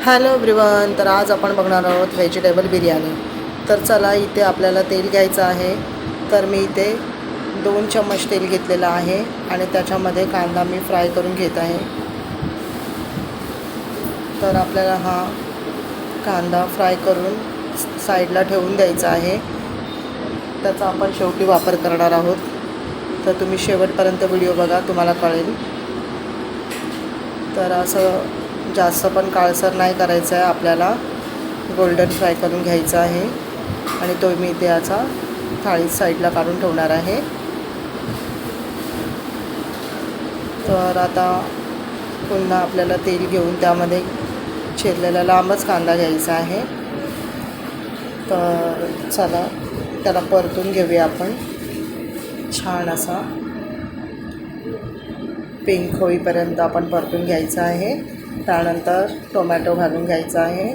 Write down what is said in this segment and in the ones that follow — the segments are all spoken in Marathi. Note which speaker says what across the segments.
Speaker 1: Hello everyone. तर आज आपण बघणार आहोत व्हेजिटेबल बिर्याणी. तर चला, इथे आपल्याला तेल घ्यायचं आहे. तर मी इथे 2 चम्मच तेल घेतलेलं आहे आणि त्याच्यामध्ये कांदा मी फ्राय करून घेत आहे. तर आपल्याला हा कांदा फ्राय करून साईडला ठेवून द्यायचा आहे. त्याचा आपण शेवटी वापर करणार आहोत. तर तुम्ही शेवटपर्यंत व्हिडिओ बघा, तुम्हाला कळेल. तर असं जास्त पण काळसर नाही करायचं आहे आपल्याला, गोल्डन फ्राय करून घ्यायचा आहे. आणि तो मी इथे याचा थाळीत साईडला काढून ठेवणार आहे. तर आता पुन्हा आपल्याला तेल घेऊन त्यामध्ये चिरलेला लांबच कांदा घ्यायचा आहे. तर चला, त्याला परतून घेऊया आपण छान असा. पिंक होईपर्यंत आपण परतून घ्यायचं आहे. त्यानंतर टोमॅटो घालून घ्यायचा आहे.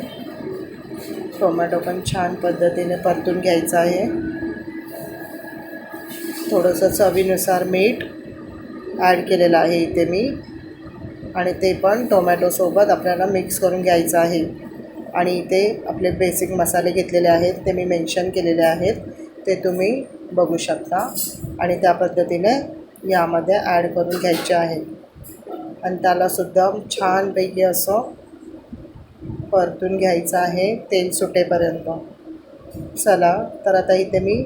Speaker 1: टोमॅटो पण छान पद्धतीने परतून घ्यायचं आहे. थोडंसं चवीनुसार मीठ ॲड केलेलं आहे इथे मी, आणि ते पण टोमॅटोसोबत आपल्याला मिक्स करून घ्यायचं आहे. आणि इथे आपले बेसिक मसाले घेतलेले आहेत, ते मी मेन्शन केलेले आहेत, ते तुम्ही बघू शकता. आणि त्या पद्धतीने यामध्ये ॲड करून घ्यायचे आहे. आणि त्यालासुद्धा छानपैकी असं परतून घ्यायचं आहे तेल सुटेपर्यंत. चला, तर आता इथे मी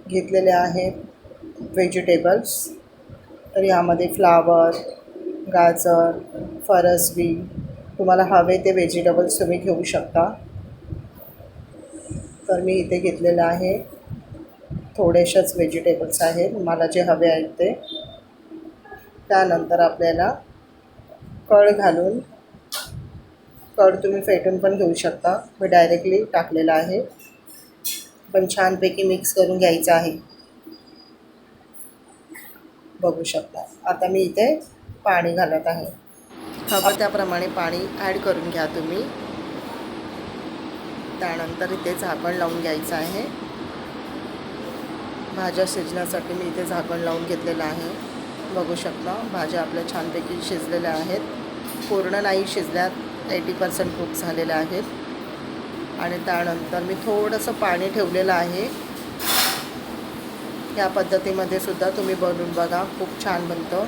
Speaker 1: घेतलेले आहेत व्हेजिटेबल्स. तर यामध्ये फ्लावर, गाजर, फरसबी, तुम्हाला हवे ते व्हेजिटेबल्स तुम्ही घेऊ शकता. तर मी इथे घेतलेलं आहे थोडेसेच व्हेजिटेबल्स आहेत मला जे हवे आहेत ते. त्यानंतर आपल्याला कढ घालून, कढ तुम्ही फेटून पण घेऊ शकता, मी डायरेक्टली टाकलेला आहे. पण छानपैकी मिक्स करून घ्यायचं आहे, बघू शकता. आता मी इथे पाणी घालत आहे. हवं त्याप्रमाणे पाणी ॲड करून घ्या तुम्ही. त्यानंतर इथे झाकण लावून घ्यायचं आहे. भाज्या शिजण्यासाठी मी इथे झाकण लावून घेतलेलं आहे. बघू शकता, भाज्या आपल्या छानपैकी शिजलेल्या आहेत. पूर्ण नाही शिजल्यात, 80% कुक झालेल्या आहेत. आणि त्यानंतर मी थोडंसं पाणी ठेवलेलं आहे. या पद्धतीमध्ये सुद्धा तुम्ही बनवून बघा, खूप छान बनतं.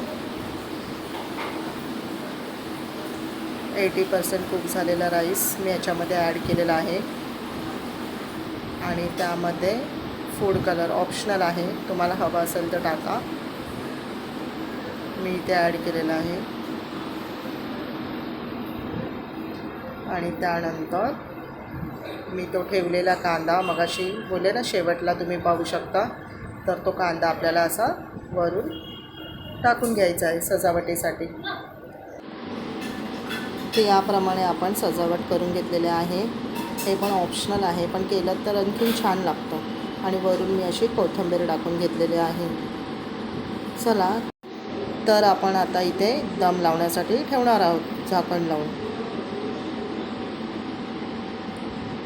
Speaker 1: 80% कुक झालेला राईस मी याच्यामध्ये ॲड केलेला आहे. आणि त्यामध्ये फूड कलर ऑप्शनल आहे, तुम्हाला हवा असेल तर टाका. मी इथे ॲड केलेलं आहे. आणि त्यानंतर मी तो ठेवलेला कांदा, मगाशी बोलले ना शेवटला तुम्ही पाहू शकता, तर तो कांदा आपल्याला असा वरून टाकून घ्यायचा आहे सजावटीसाठी. ते याप्रमाणे आपण सजावट करून घेतलेले आहे. हे पण ऑप्शनल आहे, पण केलं तर आणखीन छान लागतं. आणि वरून मी अशी कोथिंबीर टाकून घेतलेली आहे. चला, तर आपण आता इथे दम लावण्यासाठी ठेवणार आहोत झाकण लावून.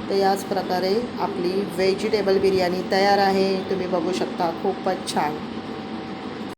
Speaker 1: तर याच प्रकारे आपली व्हेजिटेबल बिर्याणी तयार आहे. तुम्ही बघू शकता, खूपच छान.